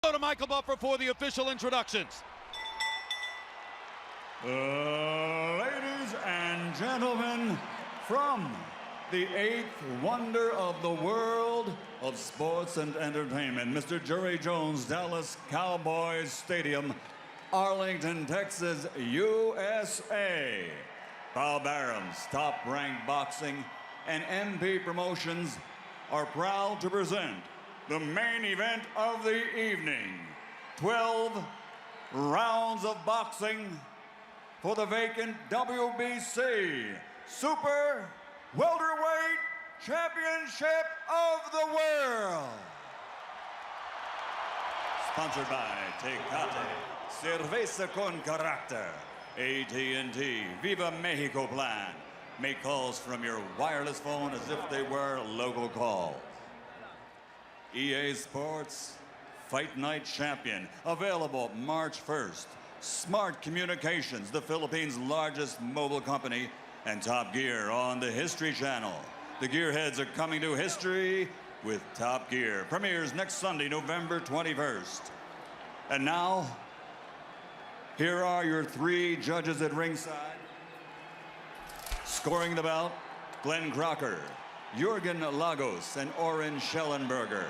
Go to Michael Buffer for the official introductions. Ladies and gentlemen, from the eighth wonder of the world of sports and entertainment, Mr. Jerry Jones, Dallas Cowboys Stadium, Arlington, Texas, USA. Bob Arum's Top Rank Boxing and MP Promotions are proud to present the main event of the evening. 12 rounds of boxing for the vacant WBC Super Welterweight Championship of the World. Sponsored by Tecate, Cerveza con Carácter, AT&T, Viva Mexico Plan. Make calls from your wireless phone as if they were local calls. EA Sports Fight Night Champion, available March 1st. Smart Communications, the Philippines' largest mobile company, and Top Gear on the History Channel. The Gearheads are coming to history with Top Gear. Premieres next Sunday, November 21st. And now, here are your three judges at ringside. Scoring the bout, Glenn Crocker, Jürgen Lagos, and Oren Schellenberger.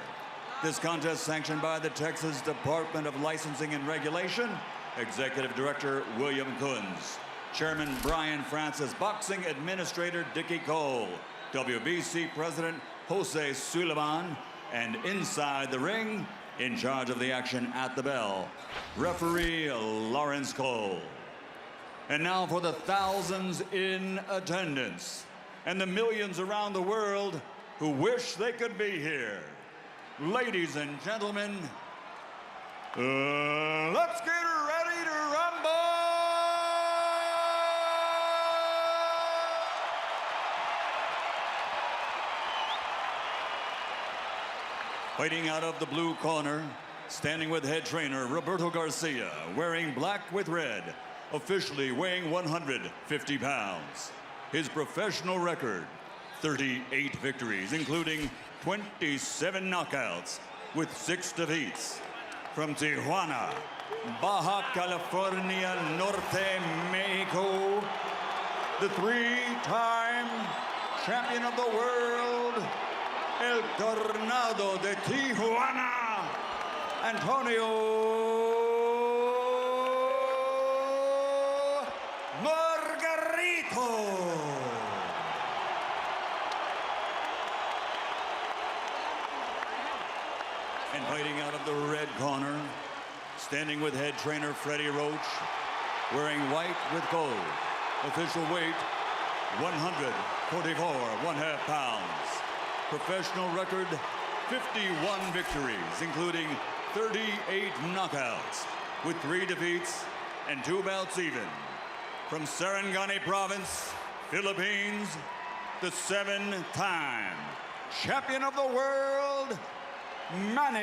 This contest sanctioned by the Texas Department of Licensing and Regulation, Executive Director William Kunz, Chairman Brian Francis, Boxing Administrator Dickie Cole, WBC President Jose Suleiman, and inside the ring, in charge of the action at the bell, Referee Lawrence Cole. And now for the thousands in attendance and the millions around the world who wish they could be here. Ladies and gentlemen, let's get ready to rumble! Fighting out of the blue corner, standing with head trainer Roberto Garcia, wearing black with red, officially weighing 150 pounds. His professional record, 38 victories, including 27 knockouts with 6 defeats. From Tijuana, Baja California Norte, Mexico, the 3-time champion of the world, El Tornado de Tijuana, Antonio Margareto. And fighting out of the red corner, standing with head trainer Freddie Roach, wearing white with gold. Official weight, 144 1/2 pounds. Professional record, 51 victories, including 38 knockouts, with 3 defeats and 2 bouts even. From Sarangani Province, Philippines, the 7-time champion of the world, Manny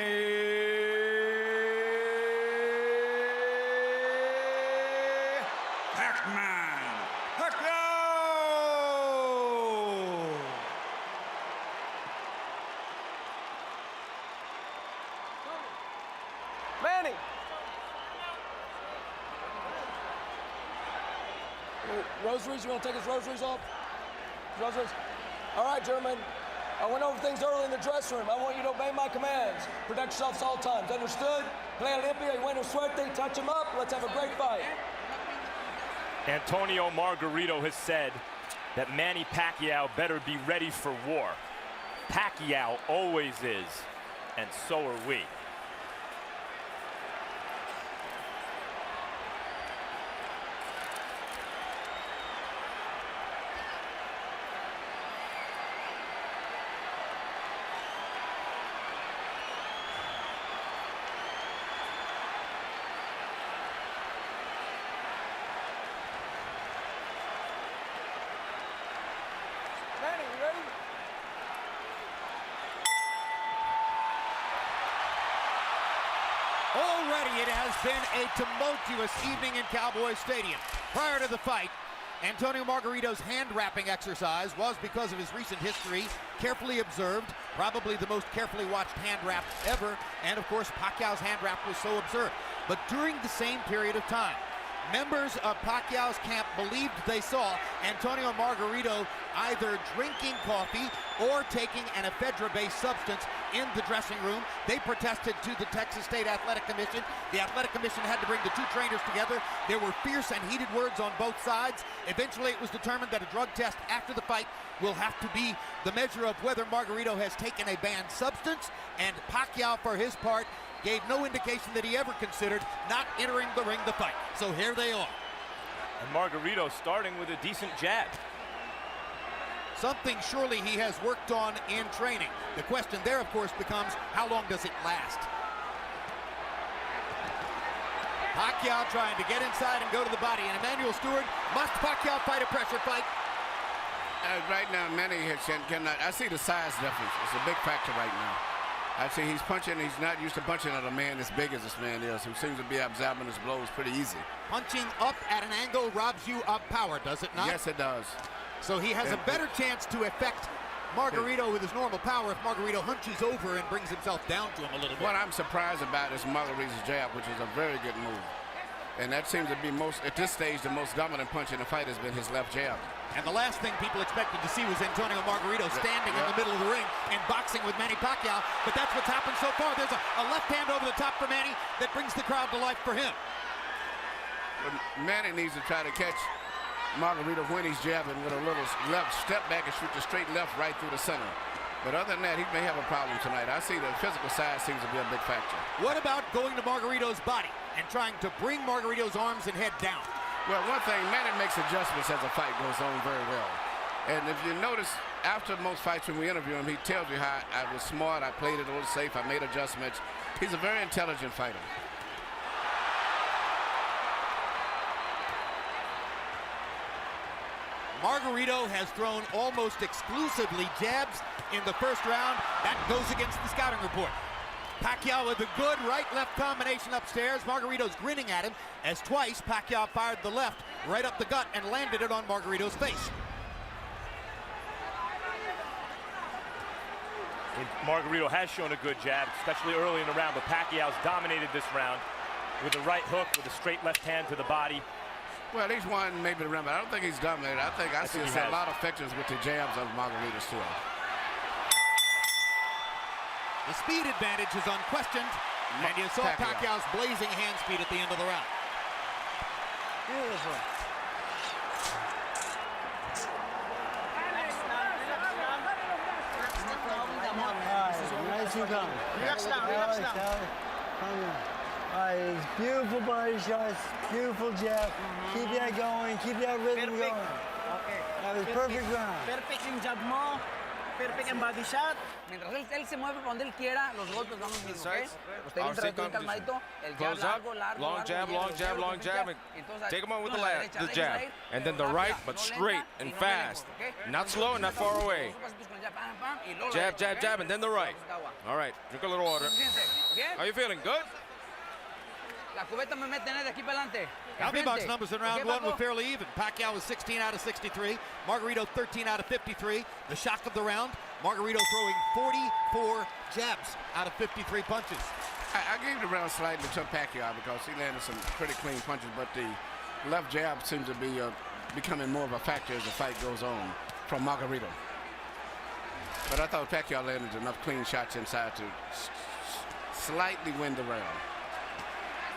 Pacquiao! Manny! Rosaries, you want to take his rosaries off? Rosaries? All right, gentlemen. I went over things early in the dressing room. I want you to obey my commands. Protect yourselves all times. Understood? Play Olympia, y bueno suerte, touch him up. Let's have a great fight. Antonio Margarito has said that Manny Pacquiao better be ready for war. Pacquiao always is, and so are we. Manny, you ready? Already it has been a tumultuous evening in Cowboy Stadium. Prior to the fight, Antonio Margarito's hand-wrapping exercise was because of his recent history, carefully observed, probably the most carefully watched hand wrap ever, and of course Pacquiao's hand wrap was so observed. But during the same period of time, members of Pacquiao's camp believed they saw Antonio Margarito either drinking coffee or taking an ephedra-based substance in the dressing room. They protested to the Texas State Athletic Commission. The Athletic Commission had to bring the two trainers together. There were fierce and heated words on both sides. Eventually, it was determined that a drug test after the fight will have to be the measure of whether Margarito has taken a banned substance, and Pacquiao, for his part, gave no indication that he ever considered not entering the ring to fight. So here they are. And Margarito starting with a decent jab. Something surely he has worked on in training. The question there, of course, becomes how long does it last? Pacquiao trying to get inside and go to the body. And Emmanuel Stewart, must Pacquiao fight a pressure fight? Right now, Manny cannot. I see the size difference. It's a big factor right now. I see he's punching. He's not used to punching at a man as big as this man is, who seems to be absorbing his blows pretty easy. Punching up at an angle robs you of power, does it not? Yes, it does. So he has a better chance to affect Margarito with his normal power if Margarito hunches over and brings himself down to him a little bit. What I'm surprised about is Margarito's jab, which is a very good move. And that seems to be at this stage, the most dominant punch in the fight has been his left jab. And the last thing people expected to see was Antonio Margarito standing in the middle of the ring and boxing with Manny Pacquiao. But that's what's happened so far. There's a left hand over the top for Manny that brings the crowd to life for him. But Manny needs to try to catch Margarito when he's jabbing with a little left step back and shoot the straight left right through the center. But other than that, he may have a problem tonight. I see the physical side seems to be a big factor. What about going to Margarito's body and trying to bring Margarito's arms and head down? Well, one thing, Manny makes adjustments as the fight goes on very well. And if you notice, after most fights when we interview him, he tells you how I was smart, I played it a little safe, I made adjustments. He's a very intelligent fighter. Margarito has thrown almost exclusively jabs in the first round. That goes against the scouting report. Pacquiao with a good right-left combination upstairs. Margarito's grinning at him as twice Pacquiao fired the left right up the gut and landed it on Margarito's face. And Margarito has shown a good jab, especially early in the round, but Pacquiao's dominated this round with a right hook, with a straight left hand to the body. Well, he's won maybe the round, but I don't think he's dominated. I see a lot of effectiveness with the jabs of Margarito's too. The speed advantage is unquestioned, and you saw Pacquiao's blazing hand speed at the end of the round. Beautiful. Nice and calm. Relax now, relax now. It's beautiful body shots, beautiful jab. Keep that going, keep that rhythm going. Okay. That was perfect round. Perfect yung jab mo. Perfect en body shot. Mientras él se mueve por donde él quiera, los golpes van los mismos, ¿ok? Usted bien calmadito, el jab largo, largo, long jab, long jab, and take him on with the jab. And then the right, but straight and fast. Not slow, not far away. Jab, jab, jab, and then the right. All right, drink a little water. How you feeling? Good? La cubeta me mete de aquí para adelante. Comedy box numbers in round one were fairly even. Pacquiao was 16 out of 63. Margarito 13 out of 53. The shock of the round, Margarito throwing 44 jabs out of 53 punches. I gave the round slightly to Pacquiao because he landed some pretty clean punches, but the left jab seems to be becoming more of a factor as the fight goes on from Margarito. But I thought Pacquiao landed enough clean shots inside to slightly win the round.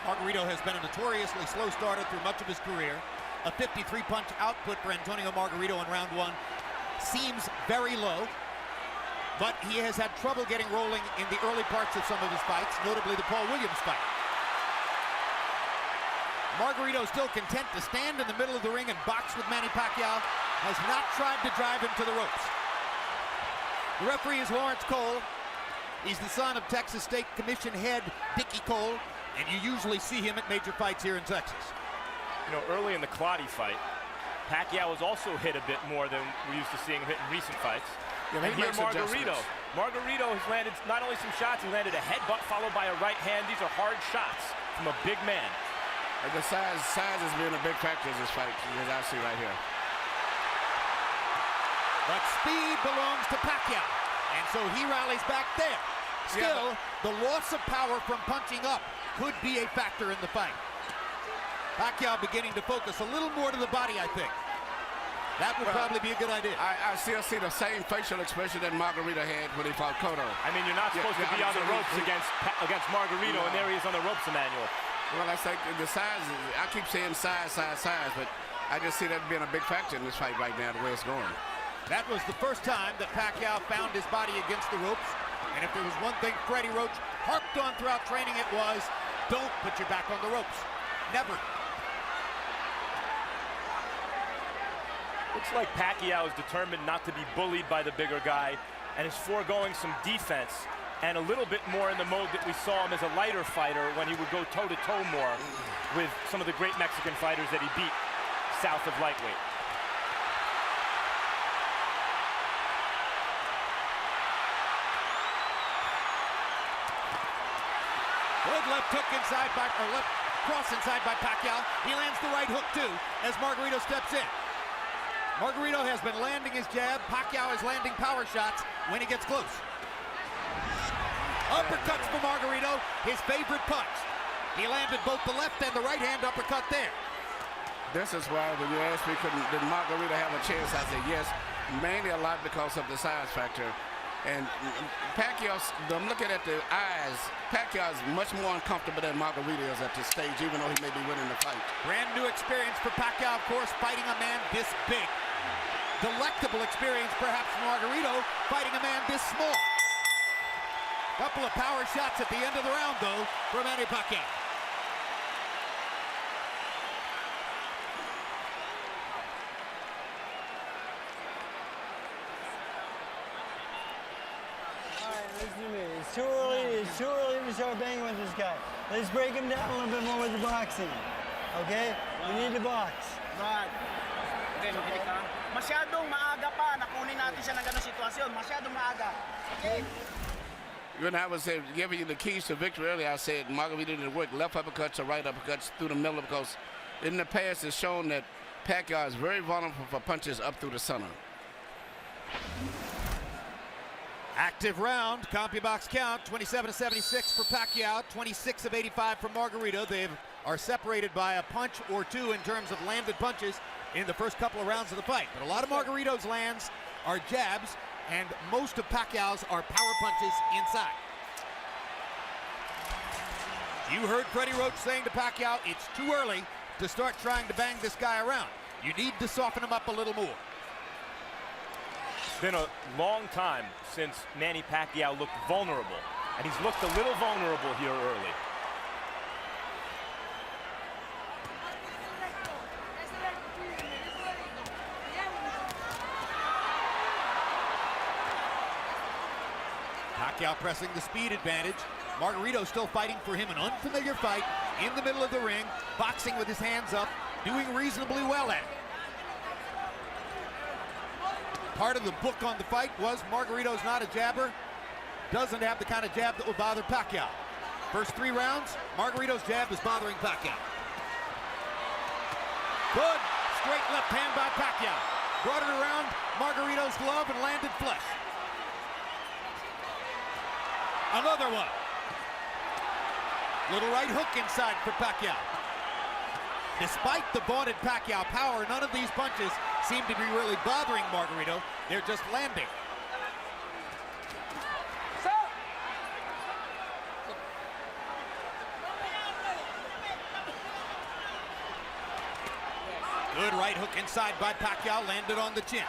Margarito has been a notoriously slow starter through much of his career. A 53-punch output for Antonio Margarito in round one seems very low, but he has had trouble getting rolling in the early parts of some of his fights, notably the Paul Williams fight. Margarito still content to stand in the middle of the ring and box with Manny Pacquiao, has not tried to drive him to the ropes. The referee is Lawrence Cole. He's the son of Texas State Commission head Dickie Cole, and you usually see him at major fights here in Texas. You know, early in the Clottey fight, Pacquiao was also hit a bit more than we're used to seeing him hit in recent fights. Yeah, and here Margarito has landed not only some shots, he landed a headbutt followed by a right hand. These are hard shots from a big man. And the size has been a big factor in this fight, as I see right here. But speed belongs to Pacquiao, and so he rallies back there. Still, the loss of power from punching up could be a factor in the fight. Pacquiao beginning to focus a little more to the body, I think. That would probably be a good idea. I still see the same facial expression that Margarito had when he fought Cotto. I mean, you're not supposed to be on the ropes against Margarito, and there he is on the ropes, Emmanuel. Well, I say the size, I keep saying size, but I just see that being a big factor in this fight right now, the way it's going. That was the first time that Pacquiao found his body against the ropes. And if there was one thing Freddie Roach harped on throughout training, it was, don't put your back on the ropes. Never. Looks like Pacquiao is determined not to be bullied by the bigger guy and is foregoing some defense and a little bit more in the mode that we saw him as a lighter fighter when he would go toe-to-toe more with some of the great Mexican fighters that he beat south of lightweight. Good left hook inside by, or left cross inside by Pacquiao. He lands the right hook too as Margarito steps in. Margarito has been landing his jab. Pacquiao is landing power shots when he gets close. Uppercuts for Margarito, his favorite punch. He landed both the left and the right hand uppercut there. This is why when you asked me, did Margarito have a chance, I said yes, mainly a lot because of the size factor. And Pacquiao, I'm looking at the eyes, Pacquiao is much more uncomfortable than Margarito is at this stage, even though he may be winning the fight. Brand new experience for Pacquiao, of course, fighting a man this big. Delectable experience, perhaps, for Margarito, fighting a man this small. Couple of power shots at the end of the round, though, for Manny Pacquiao. All right, listen to me. It's too early to start banging with this guy. Let's break him down a little bit more with the boxing. Okay? We need to box. Right. Masyadong maaga pa. Nakunin natin siya ng ganong sitwasyon. Masyadong maaga. Okay? When I was giving you the keys to victory earlier, I said Margarito didn't work left uppercuts or right uppercuts through the middle because in the past it's shown that Pacquiao is very vulnerable for punches up through the center. Active round, CompuBox count, 27-76 for Pacquiao, 26 of 85 for Margarito. They are separated by a punch or two in terms of landed punches in the first couple of rounds of the fight. But a lot of Margarito's lands are jabs, and most of Pacquiao's are power punches inside. You heard Freddie Roach saying to Pacquiao, it's too early to start trying to bang this guy around. You need to soften him up a little more. It's been a long time since Manny Pacquiao looked vulnerable, and he's looked a little vulnerable here early. Pacquiao pressing the speed advantage. Margarito still fighting for him, an unfamiliar fight in the middle of the ring, boxing with his hands up, doing reasonably well at it. Part of the book on the fight was Margarito's not a jabber, doesn't have the kind of jab that will bother Pacquiao. First 3 rounds, Margarito's jab is bothering Pacquiao. Good straight left hand by Pacquiao. Brought it around Margarito's glove and landed flush. Another one. Little right hook inside for Pacquiao. Despite the vaunted Pacquiao power, none of these punches seem to be really bothering Margarito. They're just landing. Good right hook inside by Pacquiao, landed on the chin.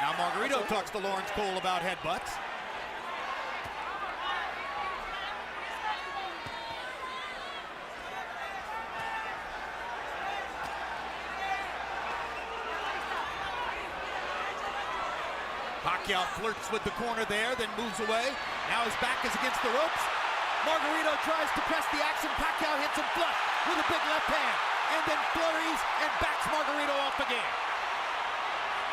Now Margarito talks to Lawrence Cole about headbutts. Pacquiao flirts with the corner there, then moves away. Now his back is against the ropes. Margarito tries to press the action. Pacquiao hits him flush with a big left hand, and then flurries and backs Margarito off again.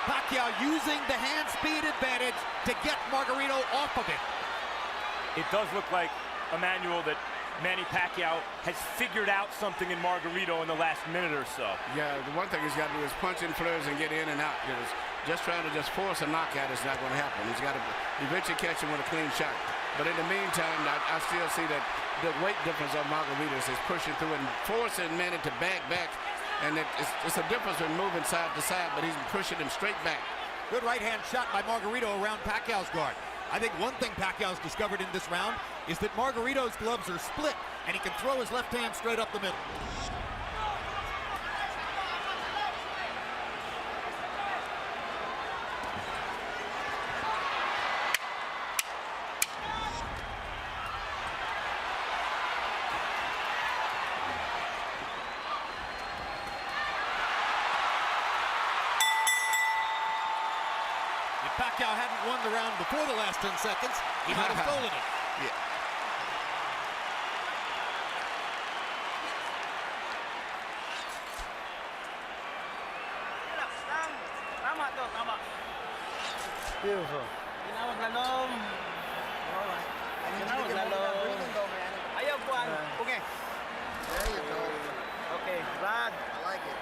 Pacquiao using the hand speed advantage to get Margarito off of it. It does look like, Emmanuel, that Manny Pacquiao has figured out something in Margarito in the last minute or so. Yeah, the one thing he's got to do is punch in flurries and get in and out. Because just trying to just force a knockout is not going to happen. He's got to eventually catch him with a clean shot. But in the meantime, I still see that the weight difference of Margaritos is pushing through and forcing Manny to back. And it's a difference in moving side to side, but he's pushing him straight back. Good right-hand shot by Margarito around Pacquiao's guard. I think one thing Pacquiao's discovered in this round is that Margarito's gloves are split, and he can throw his left hand straight up the middle. Pacquiao hadn't won the round before the last 10 seconds, he might have stolen it. Yeah. Beautiful.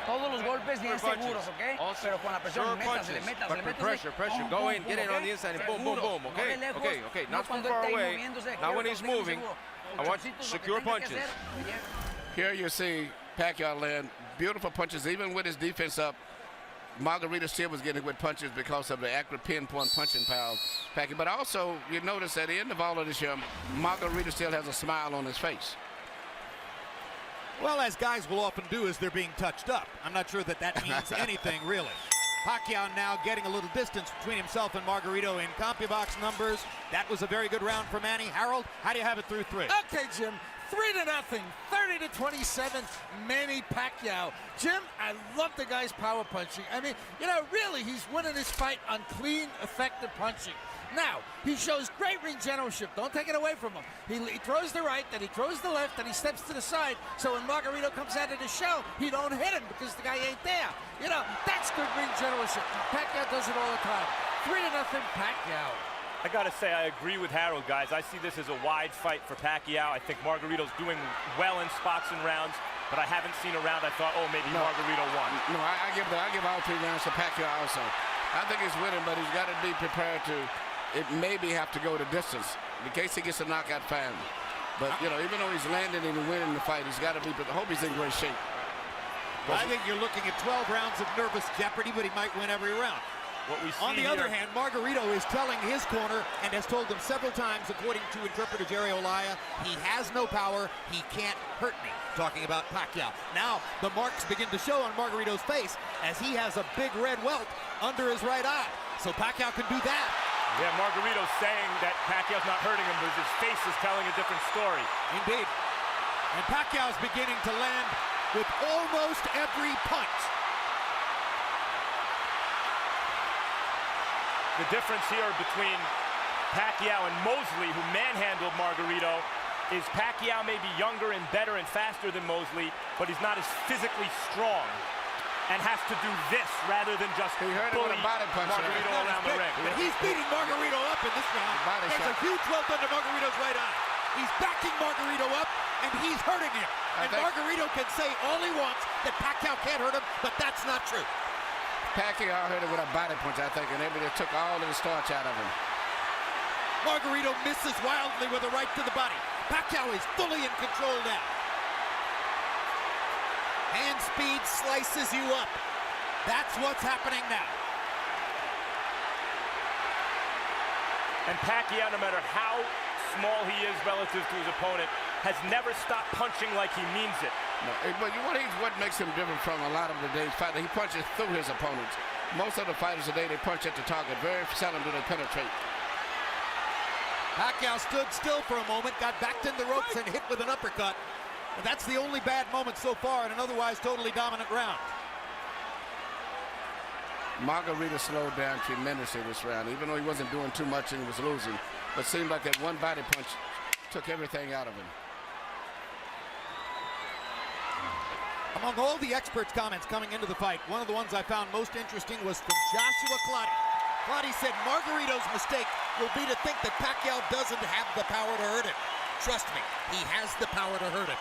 Todos los golpes bien seguros, ¿ok? Pero con la presión, métasele. Pressure. Go in, get in on the inside, and boom, okay? Okay. Not from far away. Now when he's moving, I want secure punches. Here you see Pacquiao land beautiful punches, even with his defense up. Margarito still was getting good punches because of the accurate pinpoint punching power of Pacquiao. But also, you notice at the end of all of this here, Margarito still has a smile on his face. Well, as guys will often do as they're being touched up. I'm not sure that means anything, really. Pacquiao now getting a little distance between himself and Margarito in CompuBox numbers. That was a very good round for Manny. Harold, how do you have it through 3? Okay, Jim. 3-0, 30-27, Manny Pacquiao. Jim, I love the guy's power punching. I mean, really, he's winning this fight on clean, effective punching. Now, he shows great ring generalship. Don't take it away from him. He throws the right, then he throws the left, then he steps to the side. So when Margarito comes out of the show, he don't hit him because the guy ain't there. That's good ring generalship. Pacquiao does it all the time. 3-0, Pacquiao. I gotta say, I agree with Harold, guys. I see this as a wide fight for Pacquiao. I think Margarito's doing well in spots and rounds, but I haven't seen a round I thought, oh, maybe Margarito won. No, I give all 3 rounds to Pacquiao also. I think he's winning, but he's got to be prepared to maybe have to go the distance in case he gets a knockout fan. But, even though he's landing and winning the fight, he's got to be, I hope he's in great shape. I think you're looking at 12 rounds of nervous jeopardy, but he might win every round. On the other hand, Margarito is telling his corner and has told them several times, according to interpreter Jerry Olaya, he has no power, he can't hurt me. Talking about Pacquiao. Now, the marks begin to show on Margarito's face as he has a big red welt under his right eye. So Pacquiao can do that. Yeah, Margarito's saying that Pacquiao's not hurting him, but his face is telling a different story. Indeed. And Pacquiao's beginning to land with almost every punch. The difference here between Pacquiao and Mosley, who manhandled Margarito, is Pacquiao may be younger and better and faster than Mosley, but he's not as physically strong and has to do this rather than just bully Margarito around the ring. But he's beating Margarito up in this round. There's a huge welt under Margarito's right eye. He's backing Margarito up, and he's hurting him. And Margarito can say all he wants that Pacquiao can't hurt him, but that's not true. Pacquiao hurt him with a body punch, I think, and maybe they took all of the starch out of him. Margarito misses wildly with a right to the body. Pacquiao is fully in control now. Hand speed slices you up. That's what's happening now. And Pacquiao, no matter how small he is relative to his opponent, has never stopped punching like he means it. No, but what makes him different from a lot of today's fighters, he punches through his opponents. Most of the fighters today, they punch at the target. Very seldom do they penetrate. Pacquiao stood still for a moment, got backed in the ropes and hit with an uppercut. And that's the only bad moment so far in an otherwise totally dominant round. Margarito slowed down tremendously this round, even though he wasn't doing too much and he was losing. But it seemed like that one body punch took everything out of him. Among all the experts' comments coming into the fight, one of the ones I found most interesting was from Joshua Clottey. Clottey said Margarito's mistake will be to think that Pacquiao doesn't have the power to hurt him. Trust me, he has the power to hurt him.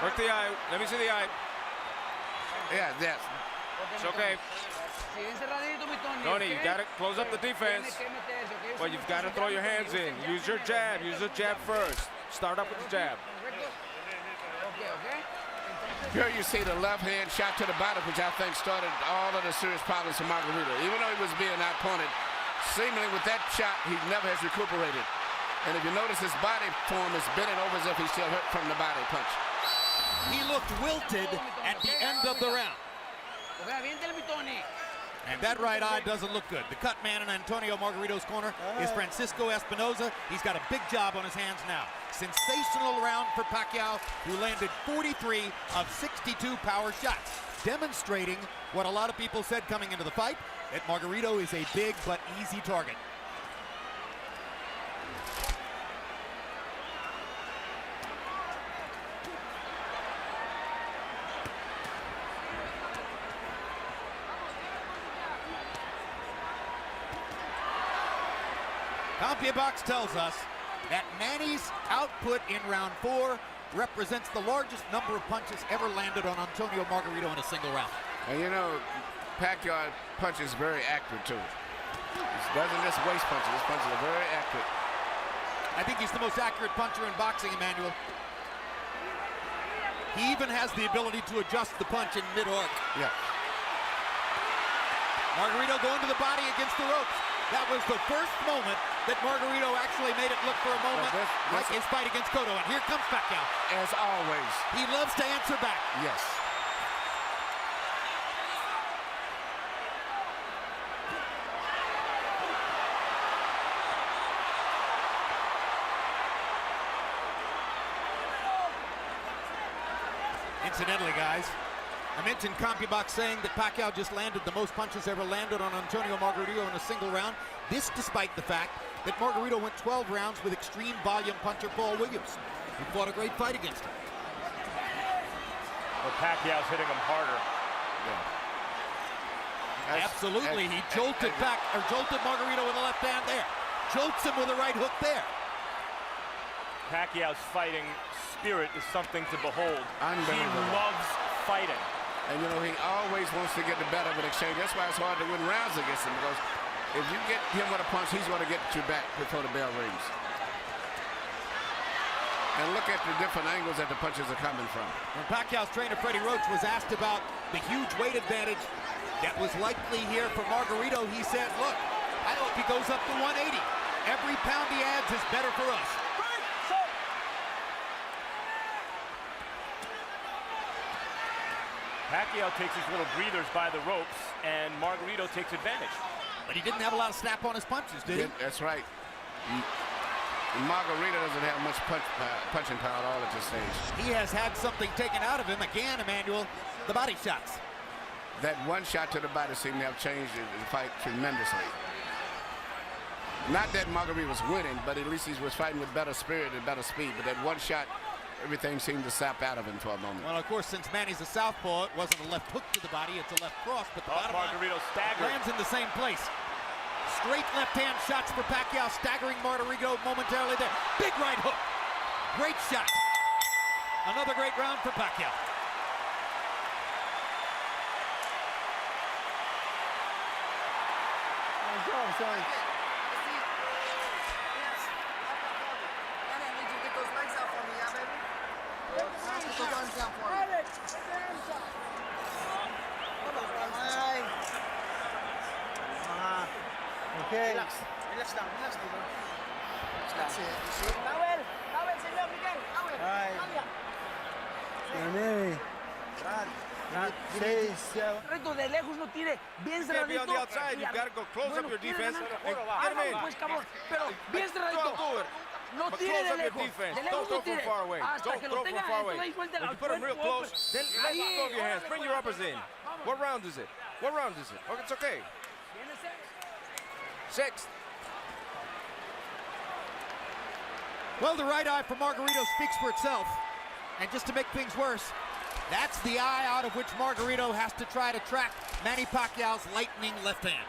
Work the eye. Let me see the eye. Yeah, yes. It's okay. Tony, you got to close up the defense. Well, you've got to throw your hands in. Use your jab. Use the jab first. Start up with the jab. Here you see the left hand shot to the body, which I think started all of the serious problems for Margarito. Even though he was being outpointed, seemingly with that shot, he never has recuperated. And if you notice, his body form is bending over as if he's still hurt from the body punch. He looked wilted at the end of the round. And that right eye doesn't look good. The cut man in Antonio Margarito's corner is Francisco Espinoza. He's got a big job on his hands now. Sensational round for Pacquiao, who landed 43 of 62 power shots, demonstrating what a lot of people said coming into the fight, that Margarito is a big but easy target. CompuBox tells us that Manny's output in round 4 represents the largest number of punches ever landed on Antonio Margarito in a single round. And you know, Pacquiao punches very accurate too. He doesn't just waste punches. His punches are very accurate. I think he's the most accurate puncher in boxing, Emmanuel. He even has the ability to adjust the punch in mid-arc. Yeah. Margarito going to the body against the ropes. That was the first moment that Margarito actually made it look for a moment like his fight against Cotto. And here comes Pacquiao. As always. He loves to answer back. Yes. Incidentally, guys, I mentioned CompuBox saying that Pacquiao just landed the most punches ever landed on Antonio Margarito in a single round. This despite the fact that Margarito went 12 rounds with extreme volume puncher Paul Williams, who fought a great fight against him. Well, Pacquiao's hitting him harder. Yeah. Absolutely, he jolted Margarito with the left hand there. Jolts him with a right hook there. Pacquiao's fighting spirit is something to behold. He loves fighting. And you know, he always wants to get the better of an exchange. That's why it's hard to win rounds against him, because if you get him with a punch, he's going to get you back before the bell rings. And look at the different angles that the punches are coming from. When Pacquiao's trainer, Freddie Roach, was asked about the huge weight advantage that was likely here for Margarito, he said, look, I hope he goes up to 180. Every pound he adds is better for us. Pacquiao takes his little breathers by the ropes, and Margarito takes advantage. But he didn't have a lot of snap on his punches, did he? That's right. Margarito doesn't have much punching power at all at this stage. He has had something taken out of him again, Emmanuel, the body shots. That one shot to the body seemed to have changed the fight tremendously. Not that Margarito was winning, but at least he was fighting with better spirit and better speed. But that one shot, everything seemed to sap out of him for a moment. Well, of course, since Manny's a southpaw, it wasn't a left hook to the body, it's a left cross, but the bottom Margarito lands in the same place. Straight left-hand shots for Pacquiao, staggering Margarito momentarily there. Big right hook. Great shot. Another great round for Pacquiao. Sorry. Okay. Relax lang, relax lang. Towel, señor Miguel, towel. Manny. Reto de lejos no tire, bien cerradito. Be on the outside, you've got to go close up your defense and get him in. Pues cabrón, pero bien cerradito. No But tire close de up your lejos. defense. De lejos Don't throw no from tire. far away. Hasta Don't que throw lo from tenga far away. ahí suelta When al you put him real cuerpo, close, then let go of your hands. Bring your uppers in. What round is it? What round is it? Oh, it's okay. Sixth. Well, the right eye for Margarito speaks for itself. And just to make things worse, That's the eye out of which Margareto has to try to track Manny Pacquiao's lightning left hand.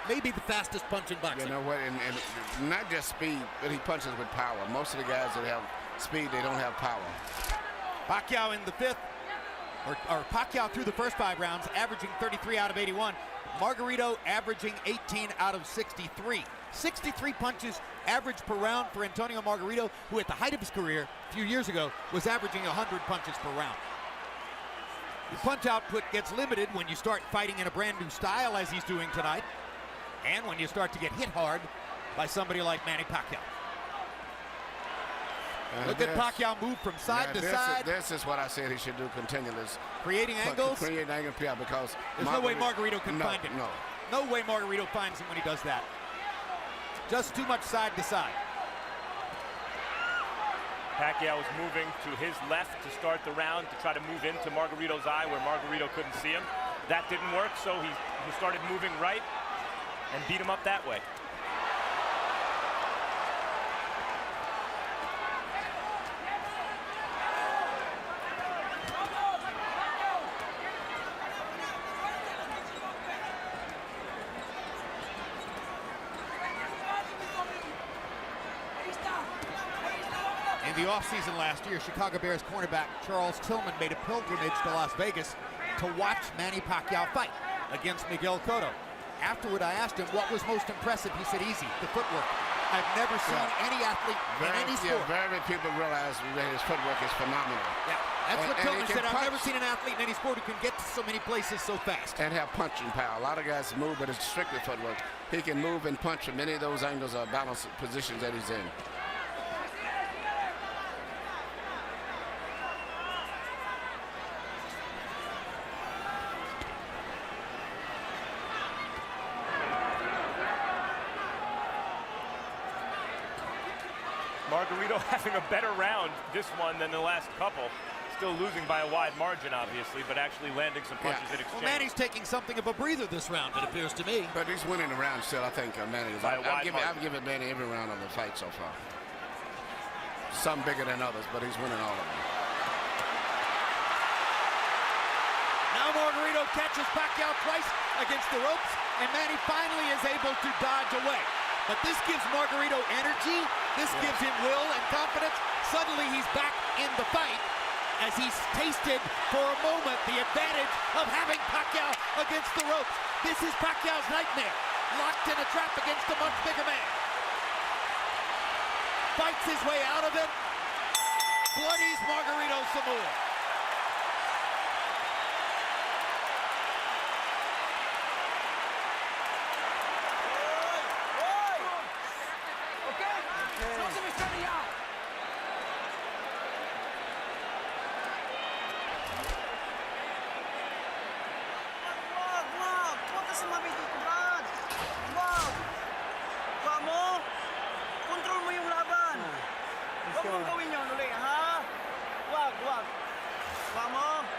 Maybe the fastest punch in boxing. You know what, and not just speed, but he punches with power. Most of the guys that have speed, they don't have power. Pacquiao in the fifth, or Pacquiao through the first 5 rounds, averaging 33 out of 81. Margareto averaging 18 out of 63. 63 punches average per round for Antonio Margareto, who at the height of his career a few years ago was averaging 100 punches per round. The punch output gets limited when you start fighting in a brand new style as he's doing tonight, and when you start to get hit hard by somebody like Manny Pacquiao. Look at Pacquiao move from side to side. This is what I said he should do continually. Creating angles? Creating angles, yeah, because there's no way Margareto can find him. No way Margareto finds him when he does that. Just too much side to side. Pacquiao was moving to his left to start the round to try to move into Margareto's eye where Margareto couldn't see him. That didn't work, so he started moving right and beat him up that way. In the offseason last year, Chicago Bears cornerback Charles Tillman made a pilgrimage to Las Vegas to watch Manny Pacquiao fight against Miguel Cotto. Afterward, I asked him what was most impressive. He said, easy, the footwork. I've never seen any athlete in any sport. Very people realize that his footwork is phenomenal. Yeah, that's what Tillman said. I've never seen an athlete in any sport who can get to so many places so fast. And have punching power. A lot of guys move, but it's strictly footwork. He can move and punch from any of those angles or balanced positions that he's in. Margareto having a better round this one than the last couple. Still losing by a wide margin, obviously, but actually landing some punches in exchange. Well, Manny's taking something of a breather this round, it appears to me. But he's winning the round still, I think, Manny. I've given Manny every round of the fight so far. Some bigger than others, but he's winning all of them. Now Margareto catches Pacquiao twice against the ropes, and Manny finally is able to dodge away. But this gives Margareto energy, this gives him will and confidence. Suddenly he's back in the fight as he's tasted for a moment the advantage of having Pacquiao against the ropes. This is Pacquiao's nightmare, locked in a trap against a much bigger man. Fights his way out of it, bloodies Margareto some more.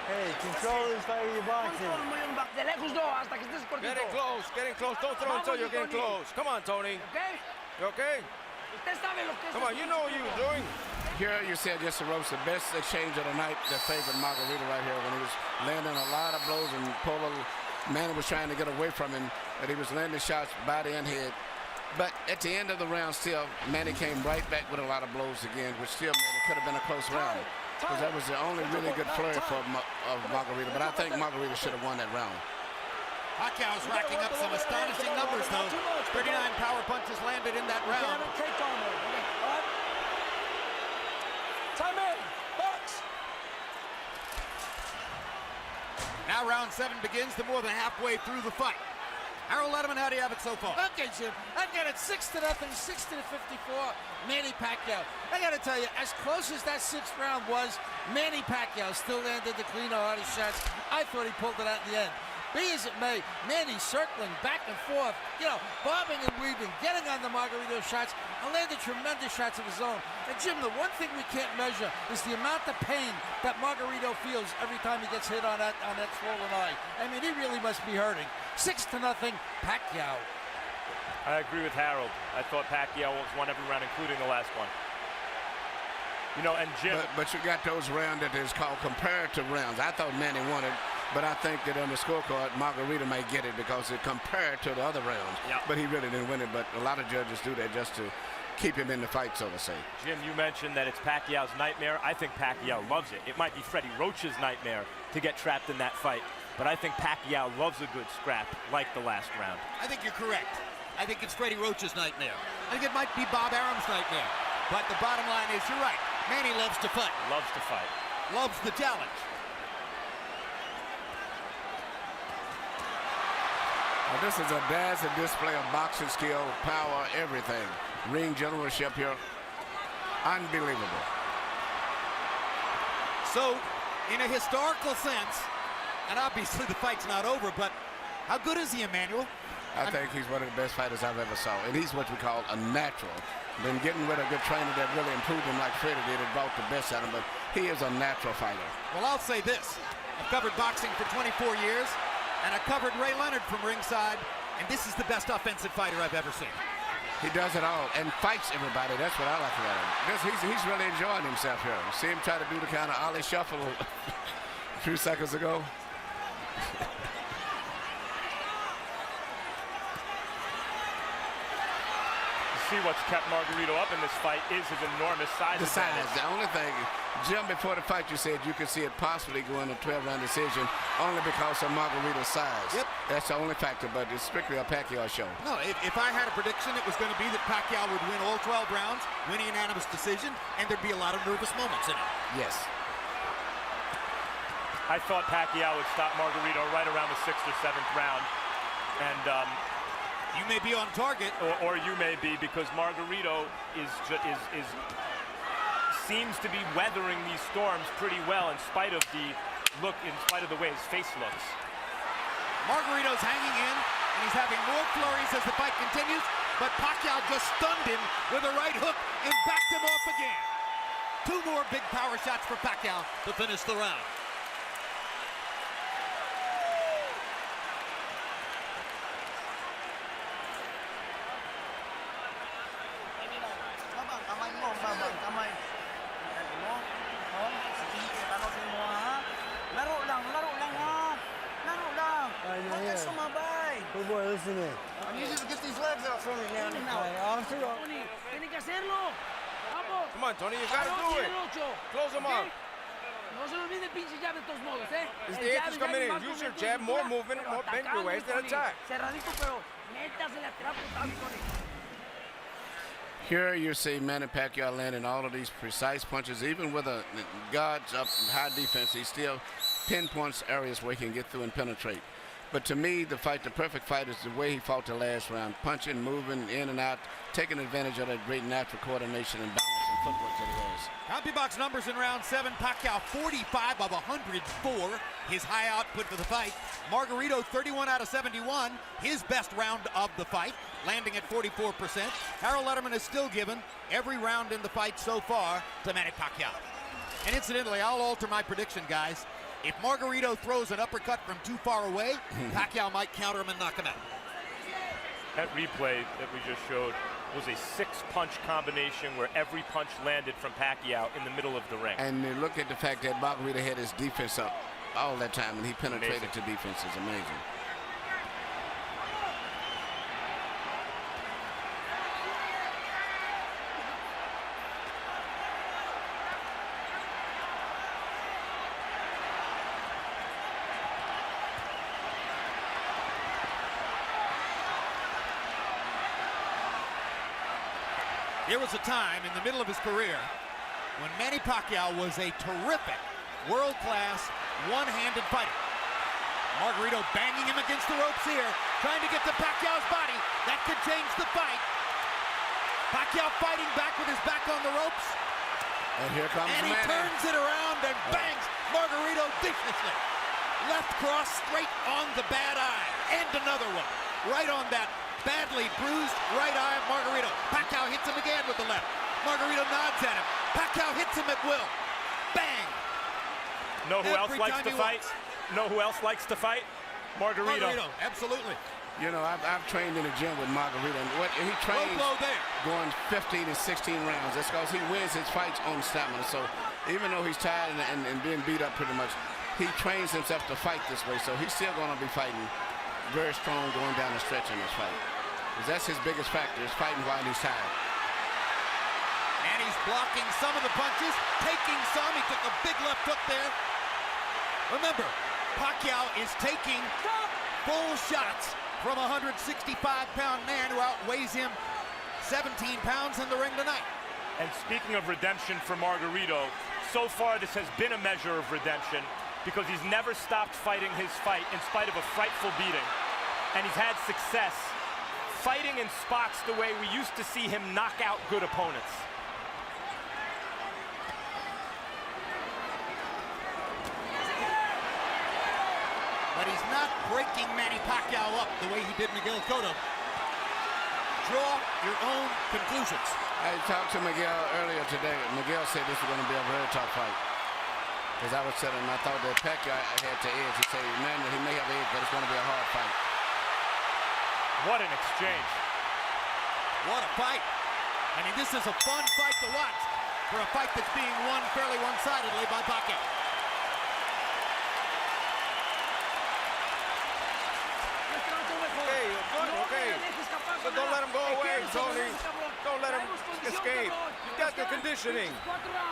Hey, control this fight with your boxing. De lejos no, hasta que estés cortito. Getting close. Don't throw until you're getting close. Come on, Tony. Okay? You okay? Usted sabe lo que es. Come on, you know what you were doing. Here you said just the ropes, the best exchange of the night that favored Margareto right here when he was landing a lot of blows and Manny was trying to get away from him, but he was landing shots body and head. But at the end of the round still, Manny came right back with a lot of blows again, which still made it could have been a close round. Because that was the only really good flurry for Margareto. But I think Margareto should have won that round. Pacquiao's racking up some astonishing numbers, though. 39 power punches landed in that round. Time in. Box. Now round 7 begins, the more than halfway through the fight. Harold Letterman, how do you have it so far? Okay, Jim. I've got it 6-0, 60-54, Manny Pacquiao. I got to tell you, as close as that 6th round was, Manny Pacquiao still landed the cleaner, hardest shots. I thought he pulled it out in the end. Be as it may, Manny circling back and forth, bobbing and weaving, getting on the Margareto shots, and landed tremendous shots of his own. And Jim, the one thing we can't measure is the amount of pain that Margareto feels every time he gets hit on that swollen eye. I mean, he really must be hurting. 6-0, Pacquiao. I agree with Harold. I thought Pacquiao won every round, including the last one. You know, and Jim. But you got those rounds that is called comparative rounds. I thought Manny won it, but I think that on the scorecard, Margareto may get it because it compared to the other rounds. Yep. But he really didn't win it. But a lot of judges do that just to keep him in the fight, so to say. Jim, you mentioned that it's Pacquiao's nightmare. I think Pacquiao loves it. It might be Freddie Roach's nightmare to get trapped in that fight, but I think Pacquiao loves a good scrap like the last round. I think you're correct. I think it's Freddie Roach's nightmare. I think it might be Bob Arum's nightmare. But the bottom line is, you're right. Manny loves to fight. Loves to fight. Loves the challenge. Well, this is a dazzling display of boxing skill, power, everything. Ring generalship here. Unbelievable. So, in a historical sense, and obviously the fight's not over, but how good is he, Emmanuel? I think he's one of the best fighters I've ever saw. And he's what we call a natural. Been getting with a good trainer that really improved him like Freddie did and brought the best out of him, but he is a natural fighter. Well, I'll say this. I've covered boxing for 24 years, and I covered Ray Leonard from ringside, and this is the best offensive fighter I've ever seen. He does it all and fights everybody. That's what I like about him. He's really enjoying himself here. See him try to do the kind of Ollie shuffle a few seconds ago. See what's kept Margareto up in this fight is his enormous size. The size. advantage. The only thing, Jim, before the fight you said you could see it possibly going a 12-round decision only because of Margareto's size. Yep. That's the only factor, but it's strictly a Pacquiao show. No, if I had a prediction, it was going to be that Pacquiao would win all 12 rounds, win a unanimous decision, and there'd be a lot of nervous moments in it. Yes. I thought Pacquiao would stop Margareto right around the 6th or 7th round. And you may be on target. Or you may be, because Margareto seems to be weathering these storms pretty well in spite of the way his face looks. Margarito's hanging in, and he's having more flurries as the fight continues, but Pacquiao just stunned him with a right hook and backed him off again. 2 more big power shots for Pacquiao to finish the round. Good boy, listen to me. I need you to get these legs out from me now. Tiene que hacerlo. Vamos. Come on, Tony, you gotta do it. Close him up. No se le olvide el pinche jab de todos modos, ¿eh? It's the eighth is coming in. Use your jab, more movement, more bend your waist, and attack. Cerradito, pero métasele a tirar putazo, Tony. Here you see Manny Pacquiao landing all of these precise punches, even with a guards up high defense. He still pinpoints areas where he can get through and penetrate. But to me, the perfect fight is the way he fought the last round, punching, moving in and out, taking advantage of that great natural coordination and balance and footwork that he has. CompuBox numbers in round 7. Pacquiao 45 of 104, his high output for the fight. Margareto 31 out of 71, his best round of the fight, landing at 44%. Harold Letterman is still given every round in the fight so far to Manny Pacquiao. And incidentally, I'll alter my prediction, guys. If Margareto throws an uppercut from too far away, Pacquiao might counter him and knock him out. That replay that we just showed was a 6-punch combination where every punch landed from Pacquiao in the middle of the ring. And look at the fact that Margareto had his defense up all that time, and he penetrated to defense. Is amazing. There was a time in the middle of his career when Manny Pacquiao was a terrific, world-class, one-handed fighter. Margareto banging him against the ropes here, trying to get to Pacquiao's body. That could change the fight. Pacquiao fighting back with his back on the ropes. And here comes And he Manny. turns it around and bangs Margareto viciously. Left cross straight on the bad eye. And another one. Right on that badly bruised right eye of Margareto. Pacquiao hits him again with the left. Margareto nods at him. Pacquiao hits him at will. Bang! Know who else likes to fight? Know who else likes to fight? Margareto. Absolutely. You know, I've trained in the gym with Margareto, and what he trains going 15 and 16 rounds. That's because he wins his fights on stamina. So even though he's tired and being beat up pretty much, he trains himself to fight this way. So he's still going to be fighting very strong going down the stretch in this fight. Because that's his biggest factor, is fighting while he's tired. And he's blocking some of the punches, taking some. He took a big left hook there. Remember, Pacquiao is taking full shots from a 165-pound man who outweighs him 17 pounds in the ring tonight. And speaking of redemption for Margareto, so far this has been a measure of redemption because he's never stopped fighting his fight in spite of a frightful beating. And he's had success fighting in spots the way we used to see him knock out good opponents. But he's not breaking Manny Pacquiao up the way he did Miguel Cotto. Draw your own conclusions. I talked to Miguel earlier today. Miguel said this was going to be a very tough fight. As I was saying, I thought that Pacquiao had to edge. He said, man, he may have edge, but it's going to be a hard fight. What an exchange. What a fight. I mean, this is a fun fight to watch for a fight that's being won fairly one-sidedly by Pacquiao. Okay. So don't let him go away, Tony. Don't let him escape. You got the conditioning.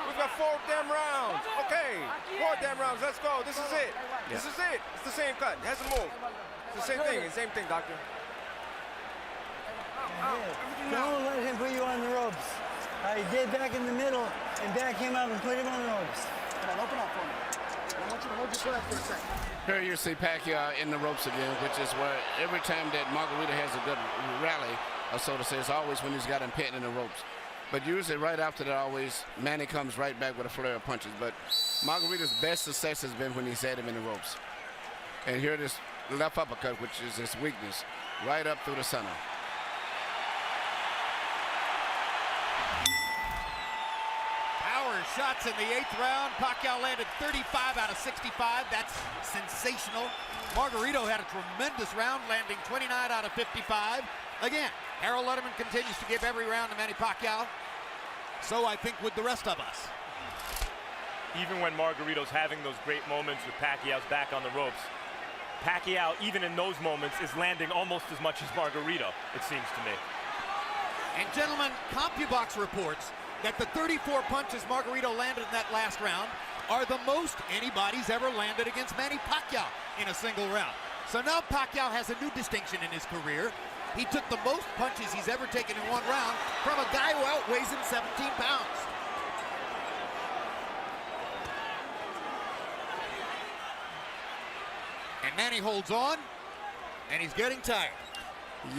We've got 4 damn rounds. Okay, 4 damn rounds. Let's go. This is it. This is it. It's the same cut. It hasn't moved. It's the same thing. Same thing, doctor. Don't let him put you on the ropes. He get back in the middle and back him up and put him on the ropes. Come on, open up for me. I want you to hold your breath for a second. Here you see Pacquiao in the ropes again, which is where every time that Margareto has a good rally, or so to say, it's always when he's got him pinned in the ropes. But usually right after that, always, Manny comes right back with a flurry of punches. But Margareto's best success has been when he's had him in the ropes. And here this left uppercut, which is his weakness, right up through the center. Shots in the 8th round. Pacquiao landed 35 out of 65. That's sensational. Margareto had a tremendous round, landing 29 out of 55. Again, Harold Letterman continues to give every round to Manny Pacquiao. So I think with the rest of us. Even when Margarito's having those great moments with Pacquiao's back on the ropes, Pacquiao, even in those moments, is landing almost as much as Margareto, it seems to me. And gentlemen, CompuBox reports that the 34 punches Margareto landed in that last round are the most anybody's ever landed against Manny Pacquiao in a single round. So now Pacquiao has a new distinction in his career. He took the most punches he's ever taken in one round from a guy who outweighs him 17 pounds. And Manny holds on, and he's getting tired.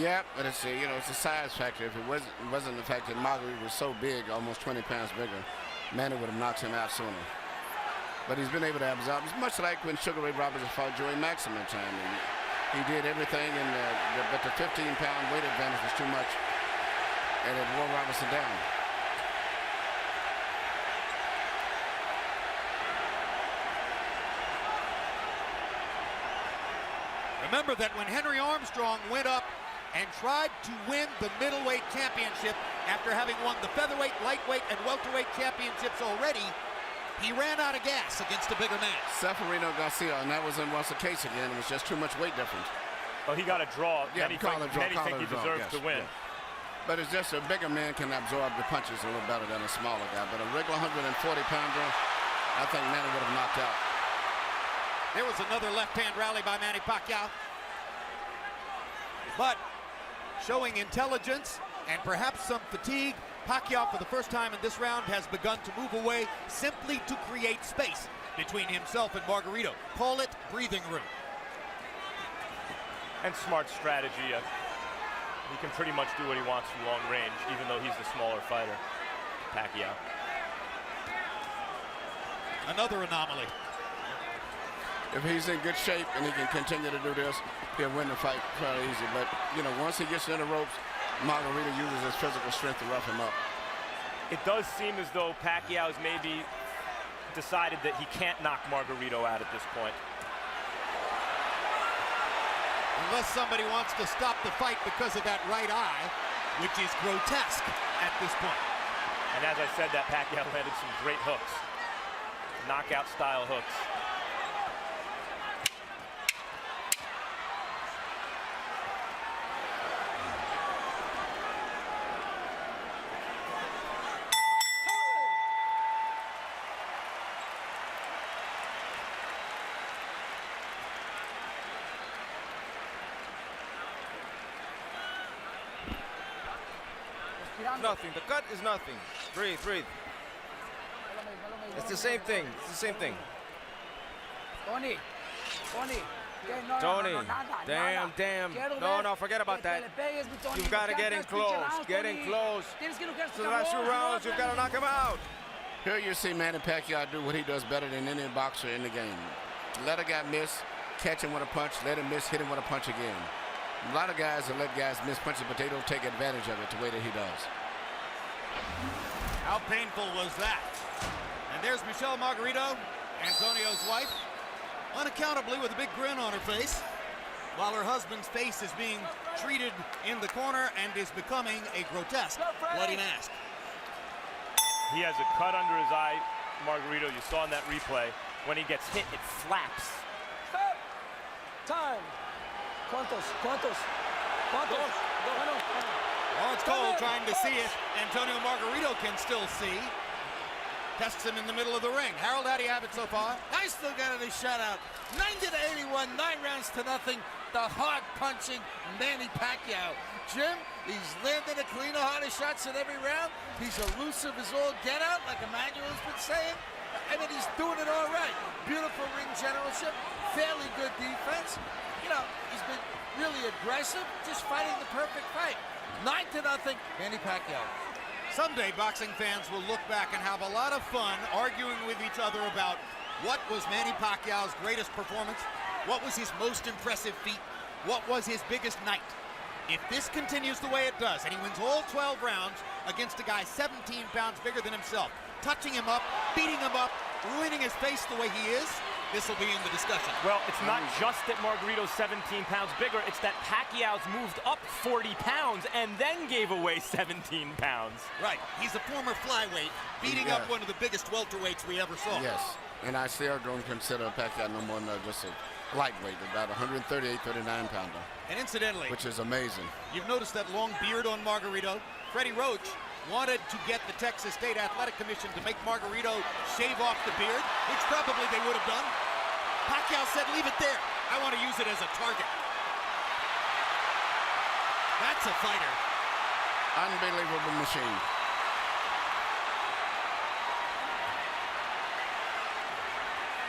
Yep, but it's a size factor. If it wasn't the fact that Margareto was so big, almost 20 pounds bigger, Manny would have knocked him out sooner. But he's been able to absorb. It's much like when Sugar Ray Roberts fought Joey Maximum time. He did everything, but the 15-pound weight advantage was too much, and it wore Robertson down. Remember that when Henry Armstrong went up and tried to win the middleweight championship after having won the featherweight, lightweight, and welterweight championships already, he ran out of gas against a bigger man. Seferino Garcia, and that wasn't once the case again. It was just too much weight difference. Well, he got a draw. Yeah, many think he deserves to win. Yeah. But it's just a bigger man can absorb the punches a little better than a smaller guy. But a regular 140-pounder, I think Manny would have knocked out. There was another left-hand rally by Manny Pacquiao. But showing intelligence and perhaps some fatigue, Pacquiao for the first time in this round has begun to move away simply to create space between himself and Margareto. Call it breathing room. And smart strategy. He can pretty much do what he wants from long range, even though he's the smaller fighter, Pacquiao. Another anomaly. If he's in good shape and he can continue to do this, he'll win the fight fairly easy. But, once he gets in the ropes, Margareto uses his physical strength to rough him up. It does seem as though Pacquiao's maybe decided that he can't knock Margareto out at this point. unless somebody wants to stop the fight because of that right eye, which is grotesque at this point. And as I said, that Pacquiao landed some great hooks, knockout-style hooks. Nothing. The cut is nothing. Breathe, breathe. It's the same thing. It's the same thing. Tony. Damn. No, forget about that. You've got to get in close. Get in close. So the last 2 rounds, you've got to knock him out. Here you see Manny Pacquiao do what he does better than any boxer in the game. Let a guy miss, catch him with a punch, let him miss, hit him with a punch again. A lot of guys will let guys miss punches, but they don't take advantage of it the way that he does. How painful was that? And there's Michelle Margarito, Antonio's wife, unaccountably with a big grin on her face, while her husband's face is being treated in the corner and is becoming a grotesque bloody mask. He has a cut under his eye, Margarito. You saw in that replay. When he gets hit, it flaps. Stop. Time. ¿Cuántos? Lawrence Cole trying to see if Antonio Margarito can still see. Tests him in the middle of the ring. Harold, how do you have it so far? I still got it a shutout. 90-81, 9 rounds to nothing. The hard punching Manny Pacquiao. Jim, he's landing a cleaner, harder shots in every round. He's elusive as all get out, like Emmanuel's been saying. I mean, he's doing it all right. Beautiful ring generalship, fairly good defense. You know, he's been really aggressive, just fighting the perfect fight. 9-0, Manny Pacquiao. Someday, boxing fans will look back and have a lot of fun arguing with each other about what was Manny Pacquiao's greatest performance, what was his most impressive feat, what was his biggest night. If this continues the way it does, and he wins all 12 rounds against a guy 17 pounds bigger than himself, touching him up, beating him up, ruining his face the way he is, this will be in the discussion. Well, it's not just that Margarito's 17 pounds bigger, it's that Pacquiao's moved up 40 pounds and then gave away 17 pounds. Right, he's a former flyweight, beating up one of the biggest welterweights we ever saw. Yes, and I still don't consider Pacquiao no more than just a lightweight, about 138, 39-pounder. And incidentally, which is amazing. You've noticed that long beard on Margarito. Freddie Roach wanted to get the Texas State Athletic Commission to make Margarito shave off the beard, which probably they would have done. Pacquiao said, leave it there. I want to use it as a target. That's a fighter. Unbelievable machine.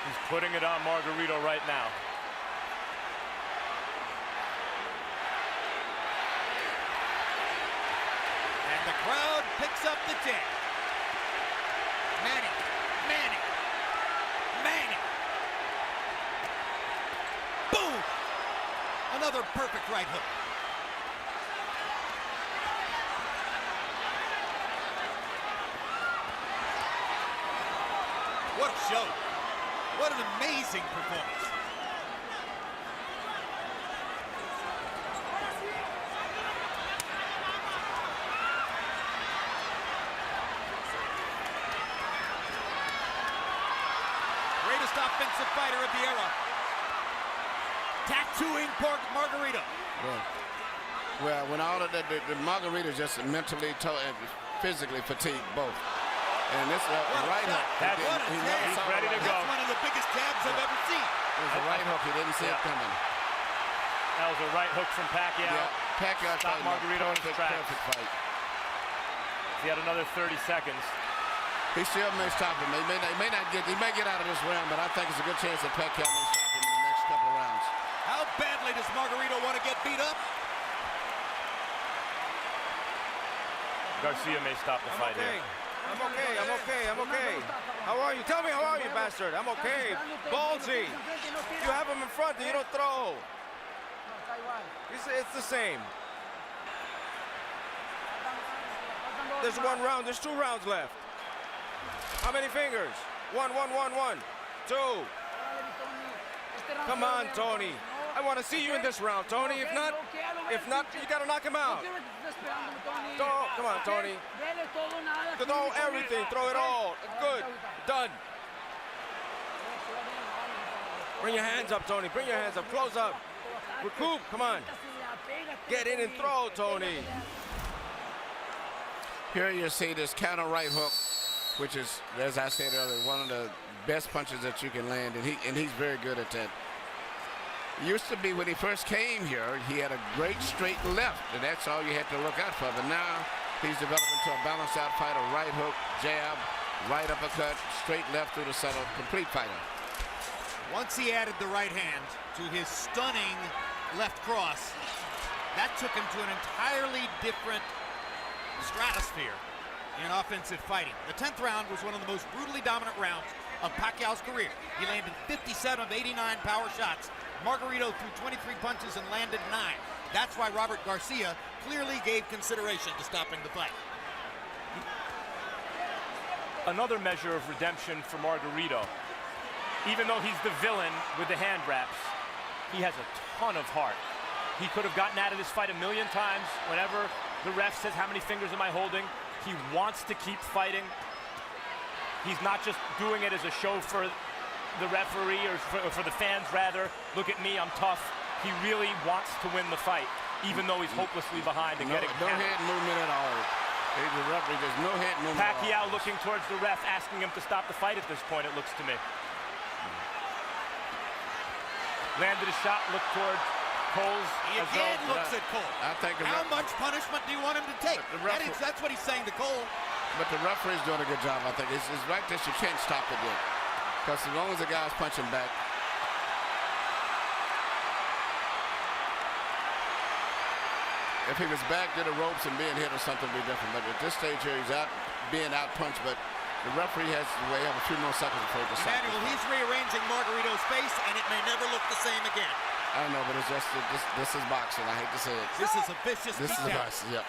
He's putting it on Margarito right now. And the crowd picks up the chant. Manny. Boom! Another perfect right hook. What a show. What an amazing performance. Greatest offensive fighter of the era. Tattooing Margarito. Well, when all of the Margarito just mentally, physically fatigued both. And this right hook. He's ready to go. That's one of the biggest jabs I've ever seen. It was a right hook. He didn't see it coming. That was a right hook from Pacquiao. Yeah, Pacquiao stopped Margarito in his tracks. Perfect fight. He had another 30 seconds. He still may stop him. He may get out of this round, but I think it's a good chance that Pacquiao may stop him in the next couple of rounds. How badly does Margarito want to get beat up? Garcia may stop the fight here. I'm okay. How are you? Tell me, how are you, bastard? I'm okay. Ballsy. You have him in front, you don't throw. It's the same. There's 1 round, there's 2 rounds left. How many fingers? 1, 1, 1, 1, 2. Come on, Tony. I want to see you in this round, Tony. If not, you got to knock him out. Come on, Tony. Throw everything. Throw it all. Good. Done. Bring your hands up, Tony. Bring your hands up. Close up. Recoup. Come on. Get in and throw, Tony. Here you see this counter right hook, which is, as I said earlier, one of the best punches that you can land, and he's very good at that. Used to be when he first came here, he had a great straight left, and that's all you had to look out for. But now he's developed into a balanced out fighter, right hook, jab, right uppercut, straight left through the center, complete fighter. Once he added the right hand to his stunning left cross, that took him to an entirely different stratosphere in offensive fighting. The 10th round was one of the most brutally dominant rounds of Pacquiao's career. He landed 57 of 89 power shots. Margareto threw 23 punches and landed 9. That's why Robert Garcia clearly gave consideration to stopping the fight. Another measure of redemption for Margareto. Even though he's the villain with the hand wraps, he has a ton of heart. He could have gotten out of this fight a million times. Whenever the ref says, how many fingers am I holding? He wants to keep fighting. He's not just doing it as a show for the referee or for the fans, rather. Look at me, I'm tough. He really wants to win the fight, even though he's hopelessly behind and getting no head movement at all. The referee, there's no head movement. Pacquiao looking towards the ref, asking him to stop the fight at this point, it looks to me. Landed a shot, looked towards Cole's. He again looks at Cole. I think how much punishment do you want him to take? That's what he's saying to Cole. But the referee's doing a good job, I think. It's right that you can't stop it yet. Because as long as the guy's punching back. If he was back to the ropes and being hit or something, would be different. But at this stage here, he's out being out-punched. But the referee has to have a few more seconds before he decides. Emmanuel, he's rearranging Margarito's face, and it may never look the same again. I know, but it's just this is boxing. I hate to say it. This is a vicious beatdown. This is a boxing, yep.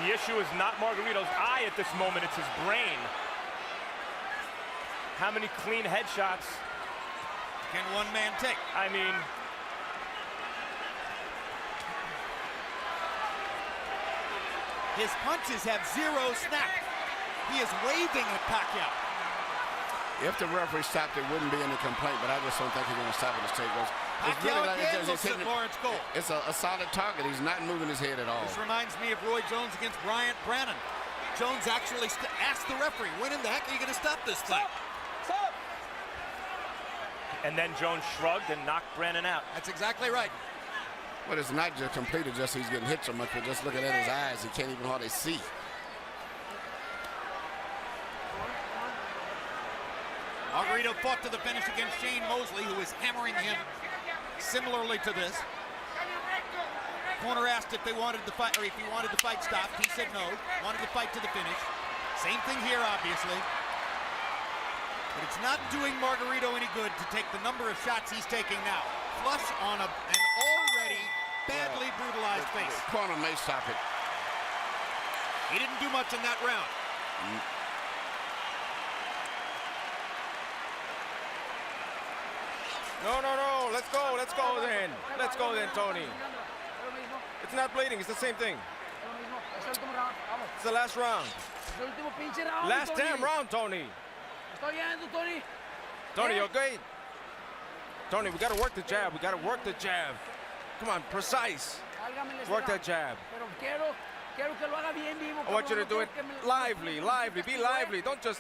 The issue is not Margarito's eye at this moment, it's his brain. How many clean headshots can one man take? I mean, his punches have zero snap. He is waving at Pacquiao. If the referee stopped, there wouldn't be any complaint, but I just don't think he's going to stop it. Pacquiao again looks at Lawrence Cole. It's a solid target. He's not moving his head at all. This reminds me of Roy Jones against Bryant Brannon. Jones actually asked the referee, when in the heck are you going to stop this fight? Stop! And then Jones shrugged and knocked Brannon out. That's exactly right. But it's not just completed, just he's getting hit so much, but just looking at his eyes, he can't even hardly see. Margarito fought to the finish against Shane Mosley, who is hammering him similarly to this. Corner asked if they wanted the fight, or if he wanted the fight stopped. He said no, wanted the fight to the finish. Same thing here, obviously. But it's not doing Margarito any good to take the number of shots he's taking now. Flush on an already badly brutalized face. The corner may stop it. He didn't do much in that round. No. Let's go then. Let's go then, Tony. It's not bleeding. It's the same thing. It's the last round. Last damn round, Tony. Tony, okay? Tony, we got to work the jab. We got to work the jab. Come on, precise. Work that jab. I want you to do it lively. Be lively. Don't just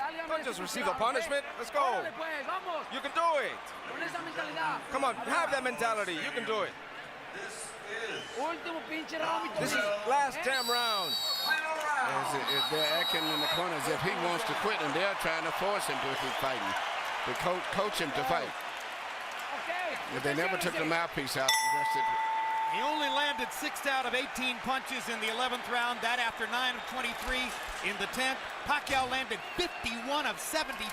receive the punishment. Let's go. You can do it. Come on, have that mentality. You can do it. This is last damn round. They're acting in the corner as if he wants to quit, and they're trying to force him to keep fighting. To coach him to fight. But they never took the mouthpiece out. He only landed 6 out of 18 punches in the 11th round. That after 9 of 23 in the 10th. Pacquiao landed 51 of 75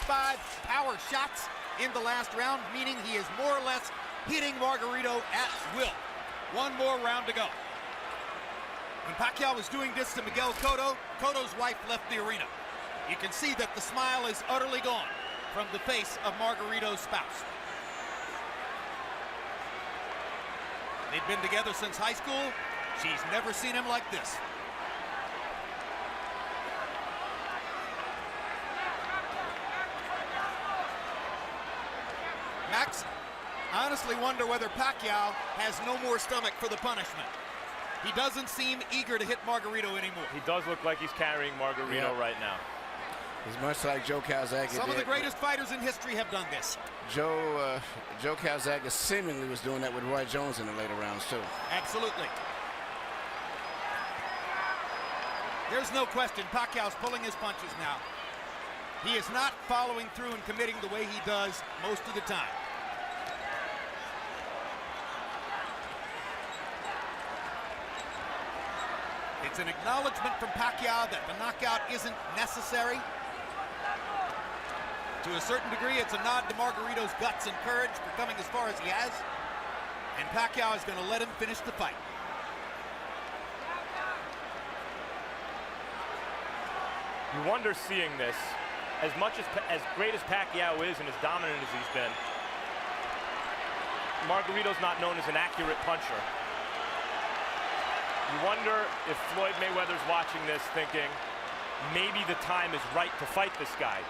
power shots in the last round, meaning he is more or less hitting Margarito at will. One more round to go. When Pacquiao was doing this to Miguel Cotto, Cotto's wife left the arena. You can see that the smile is utterly gone from the face of Margarito's spouse. They've been together since high school. She's never seen him like this. Max, I honestly wonder whether Pacquiao has no more stomach for the punishment. He doesn't seem eager to hit Margarito anymore. He does look like he's carrying Margarito right now. He's much like Joe Calzaghe. Some of the greatest fighters in history have done this. Joe Calzaghe seemingly was doing that with Roy Jones in the later rounds too. Absolutely. There's no question Pacquiao's pulling his punches now. He is not following through and committing the way he does most of the time. It's an acknowledgement from Pacquiao that the knockout isn't necessary. To a certain degree, it's a nod to Margarito's guts and courage for coming as far as he has. And Pacquiao is going to let him finish the fight. You wonder seeing this, as great as Pacquiao is and as dominant as he's been, Margarito's not known as an accurate puncher. You wonder if Floyd Mayweather's watching this thinking, maybe the time is right to fight this guy.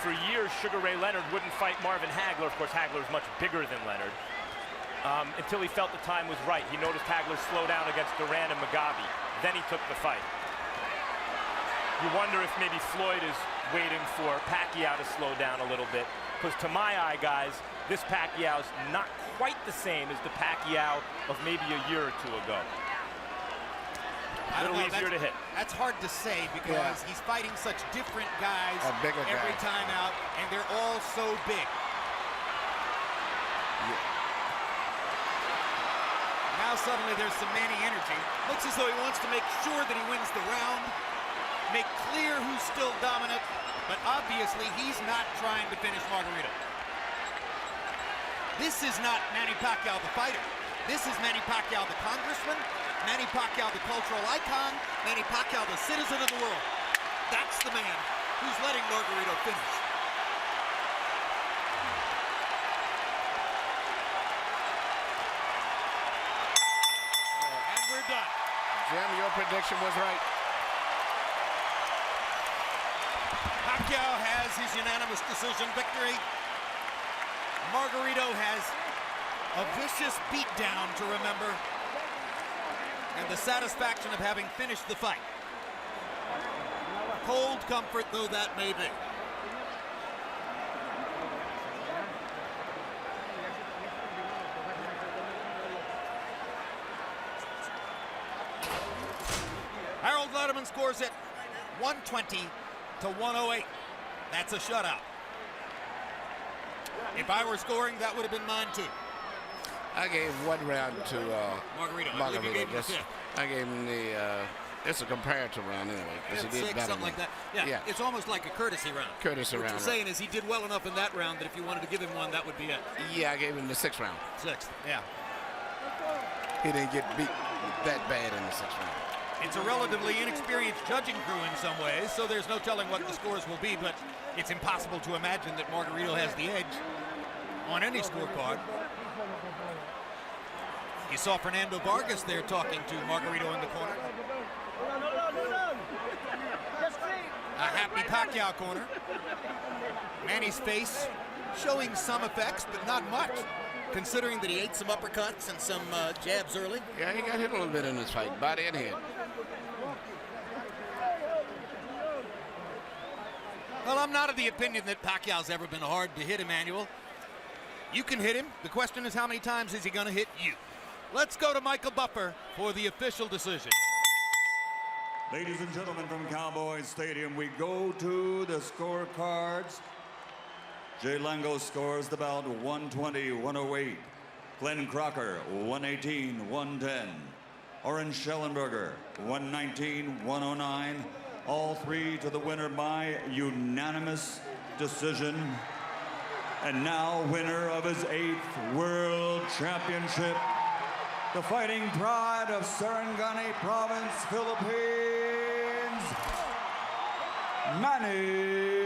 For years, Sugar Ray Leonard wouldn't fight Marvin Hagler. Of course, Hagler's much bigger than Leonard. Until he felt the time was right. He noticed Hagler slow down against Duran and Mugabe. Then he took the fight. You wonder if maybe Floyd is waiting for Pacquiao to slow down a little bit. Because to my eye, guys, this Pacquiao's not quite the same as the Pacquiao of maybe a year or two ago. A little easier to hit. That's hard to say because he's fighting such different guys every time out, and they're all so big. Now suddenly there's some Manny energy. Looks as though he wants to make sure that he wins the round, make clear who's still dominant, but obviously he's not trying to finish Margarito. This is not Manny Pacquiao the fighter. This is Manny Pacquiao the congressman, Manny Pacquiao the cultural icon, Manny Pacquiao the citizen of the world. That's the man who's letting Margarito finish. And we're done. Jim, your prediction was right. Pacquiao has his unanimous decision victory. Margarito has a vicious beatdown to remember, and the satisfaction of having finished the fight. Cold comfort though that may be. Harold Lederman scores it 120 to 108. That's a shutout. If I were scoring, that would have been mine too. I gave one round to Margarito. I gave him the it's a comparative round anyway, because he did better. Something like that. Yeah, it's almost like a courtesy round. Courtesy round. What you're saying is he did well enough in that round that if you wanted to give him one, that would be it. Yeah, I gave him the 6th round. 6th, yeah. He didn't get beat that bad in the 6th round. It's a relatively inexperienced judging crew in some ways, so there's no telling what the scores will be, but it's impossible to imagine that Margarito has the edge on any scorecard. You saw Fernando Vargas there talking to Margarito in the corner. A happy Pacquiao corner. Manny's face showing some effects, but not much, considering that he ate some uppercuts and some jabs early. Yeah, he got hit a little bit in this fight, body and head. Well, I'm not of the opinion that Pacquiao's ever been hard to hit, Emmanuel. You can hit him. The question is how many times is he going to hit you? Let's go to Michael Buffer for the official decision. Ladies and gentlemen from Cowboys Stadium, we go to the scorecards. Jay Lango scores the bout 120-108. Glenn Crocker 118-110. Oren Schellenberger 119-109. All three to the winner by unanimous decision. And now winner of his 8th World Championship, the fighting pride of Sarangani Province, Philippines, Manny